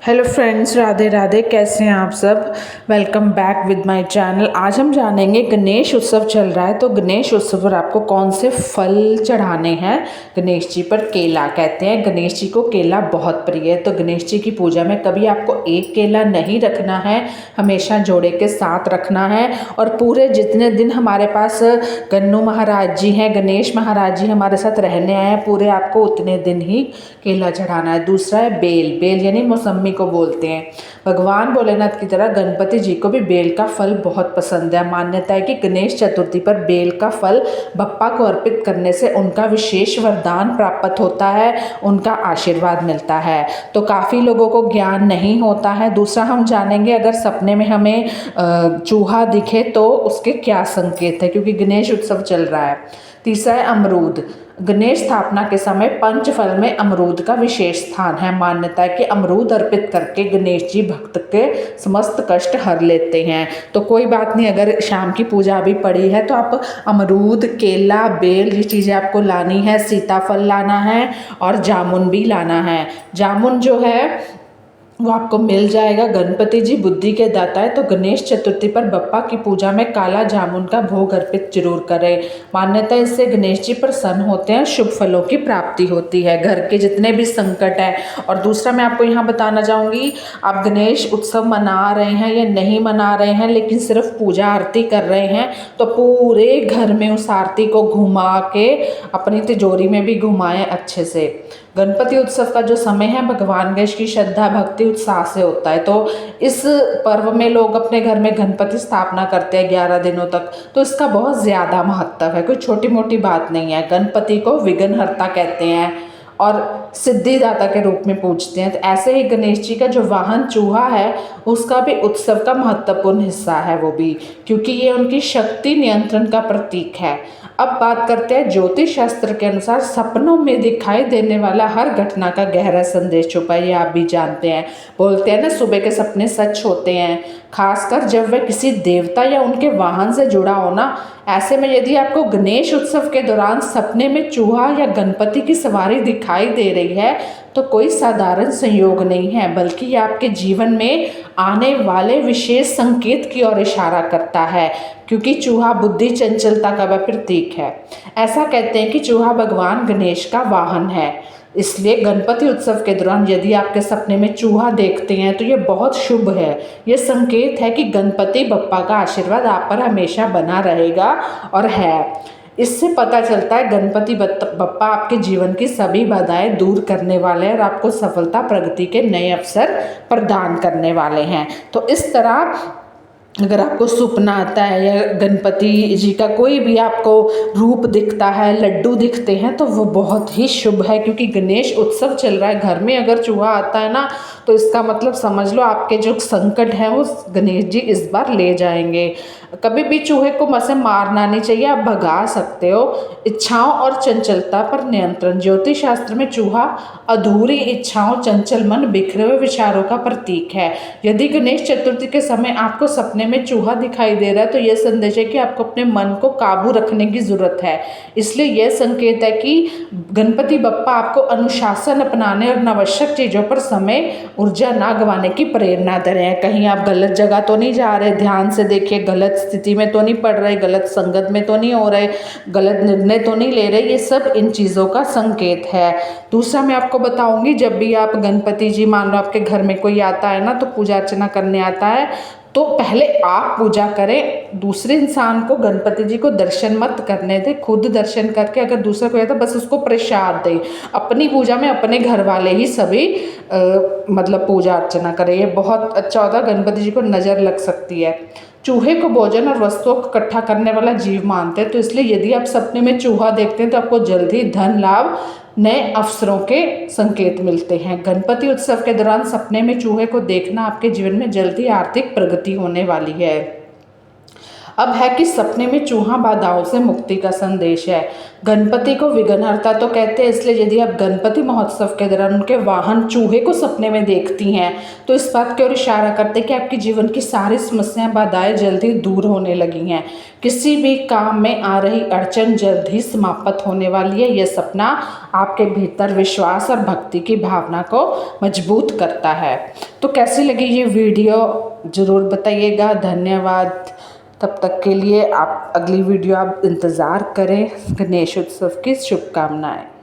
Hello friends, Radhe Radhe. कैसे हैं आप सब। Welcome back with my channel. आज हम जानेंगे गणेश उत्सव चल रहा है तो गणेश उत्सव पर आपको कौन से फल चढ़ाने हैं। गणेश जी पर केला कहते हैं, गणेश जी को केला बहुत प्रिय है। तो गणेश जी की पूजा में कभी आपको एक केला नहीं रखना है, हमेशा जोड़े के साथ रखना है। और पूरे जितने दिन हमारे पास गन्नू महाराज जी हैं, गणेश महाराज जी हमारे साथ रहने आए हैं, पूरे आपको उतने दिन ही केला चढ़ाना है। दूसरा है बेल। बेल यानी मौसम्मी को बोलते हैं। भगवान भोलेनाथ की तरह गणपति जी को भी बेल का फल बहुत पसंद है। मान्यता है कि गणेश चतुर्थी पर बेल का फल बप्पा को अर्पित करने से उनका विशेष वरदान प्राप्त होता है, उनका आशीर्वाद मिलता है। तो काफ़ी लोगों को ज्ञान नहीं होता है। दूसरा हम जानेंगे, अगर सपने में हमें चूहा दिखे तो उसके क्या संकेत है, क्योंकि गणेश उत्सव चल रहा है। तीसरा है अमरूद। गणेश स्थापना के समय पंच फल में अमरूद का विशेष स्थान है। मान्यता है कि अमरूद अर्पित करके गणेश जी भक्त के समस्त कष्ट हर लेते हैं। तो कोई बात नहीं, अगर शाम की पूजा भी पड़ी है तो आप अमरूद, केला, बेल ये चीज़ें आपको लानी है। सीताफल लाना है और जामुन भी लाना है। जामुन जो है वो आपको मिल जाएगा। गणपति जी बुद्धि के दाता है, तो गणेश चतुर्थी पर बप्पा की पूजा में काला जामुन का भोग अर्पित जरूर करें। मान्यता है इससे गणेश जी प्रसन्न होते हैं, शुभ फलों की प्राप्ति होती है, घर के जितने भी संकट हैं। और दूसरा मैं आपको यहाँ बताना चाहूँगी, आप गणेश उत्सव मना रहे हैं या नहीं मना रहे हैं, लेकिन सिर्फ पूजा आरती कर रहे हैं, तो पूरे घर में उस आरती को घुमा के अपनी तिजोरी में भी घुमाएं अच्छे से। गणपति उत्सव का जो समय है भगवान गणेश की श्रद्धा भक्ति उत्साह से होता है। तो इस पर्व में लोग अपने घर में गणपति स्थापना करते हैं 11 दिनों तक, तो इसका बहुत ज़्यादा महत्व है, कोई छोटी मोटी बात नहीं है। गणपति को विघ्नहर्ता कहते हैं और सिद्धिदाता के रूप में पूजते हैं। तो ऐसे ही गणेश जी का जो वाहन चूहा है उसका भी उत्सव का महत्वपूर्ण हिस्सा है वो भी, क्योंकि ये उनकी शक्ति नियंत्रण का प्रतीक है। अब बात करते हैं ज्योतिष शास्त्र के अनुसार सपनों में दिखाई देने वाला हर घटना का गहरा संदेश छुपा है। ये आप भी जानते हैं, बोलते हैं ना सुबह के सपने सच होते हैं, खासकर जब वह किसी देवता या उनके वाहन से जुड़ा हो ना। ऐसे में यदि आपको गणेश उत्सव के दौरान सपने में चूहा या गणपति की सवारी दिखाई दे रही है तो कोई साधारण संयोग नहीं है, बल्कि ये आपके जीवन में आने वाले विशेष संकेत की ओर इशारा करता है, क्योंकि चूहा बुद्धि चंचलता का वह प्रतीक है। ऐसा कहते हैं कि चूहा भगवान गणेश का वाहन है, इसलिए गणपति उत्सव के दौरान यदि आपके सपने में चूहा देखते हैं तो ये बहुत शुभ है। ये संकेत है कि गणपति बप्पा का आशीर्वाद आप पर हमेशा बना रहेगा और है। इससे पता चलता है गणपति बप्पा आपके जीवन की सभी बाधाएं दूर करने वाले हैं और आपको सफलता प्रगति के नए अवसर प्रदान करने वाले हैं। तो इस तरह अगर आपको सपना आता है या गणपति जी का कोई भी आपको रूप दिखता है, लड्डू दिखते हैं, तो वो बहुत ही शुभ है, क्योंकि गणेश उत्सव चल रहा है। घर में अगर चूहा आता है ना तो इसका मतलब समझ लो आपके जो संकट हैं वो गणेश जी इस बार ले जाएंगे। कभी भी चूहे को वैसे मारना नहीं चाहिए, आप भगा सकते हो। इच्छाओं और चंचलता पर नियंत्रण। ज्योतिष शास्त्र में चूहा अधूरी इच्छाओं, चंचल मन, बिखरे हुए विचारों का प्रतीक है। यदि गणेश चतुर्थी के समय आपको सपने में चूहा दिखाई दे रहा है तो यह संदेश है कि आपको अपने मन को काबू रखने की जरूरत है। इसलिए यह संकेत है कि गणपति बप्पा आपको अनुशासन अपनाने और अनावश्यक चीज़ों पर समय ऊर्जा ना गंवाने की प्रेरणा दे रहे हैं। कहीं आप गलत जगह तो नहीं जा रहे, ध्यान से देखिए, गलत स्थिति में तो नहीं पड़ रहे, गलत संगत में तो नहीं हो रहे, गलत निर्णय तो नहीं ले रहे। ये सब इन चीज़ों का संकेत है। दूसरा मैं आपको बताऊंगी, जब भी आप गणपति जी, मान लो आपके घर में कोई आता है ना तो पूजा अर्चना करने आता है, तो पहले आप पूजा करें, दूसरे इंसान को, गणपति जी को दर्शन मत करने दें। खुद दर्शन करके अगर दूसरा कोई आता बस उसको प्रसाद दें। अपनी पूजा में अपने घर वाले ही सभी मतलब पूजा अर्चना करें, ये बहुत अच्छा होता है, गणपति जी को नज़र लग सकती है। चूहे को भोजन और वस्तुओं को इकट्ठा करने वाला जीव मानते हैं, तो इसलिए यदि आप सपने में चूहा देखते हैं तो आपको जल्दी धन लाभ, नए अवसरों के संकेत मिलते हैं। गणपति उत्सव के दौरान सपने में चूहे को देखना आपके जीवन में जल्दी आर्थिक प्रगति होने वाली है। अब है कि सपने में चूहा बाधाओं से मुक्ति का संदेश है। गणपति को विघ्नहर्ता तो कहते हैं, इसलिए यदि आप गणपति महोत्सव के दौरान उनके वाहन चूहे को सपने में देखती हैं तो इस बात की ओर इशारा करते हैं कि आपके जीवन की सारी समस्याएं बाधाएं जल्द ही दूर होने लगी हैं। किसी भी काम में आ रही अड़चन जल्द ही समाप्त होने वाली है। यह सपना आपके भीतर विश्वास और भक्ति की भावना को मजबूत करता है। तो कैसी लगी ये वीडियो ज़रूर बताइएगा। धन्यवाद। तब तक के लिए आप अगली वीडियो आप इंतज़ार करें। गणेश उत्सव की शुभकामनाएं।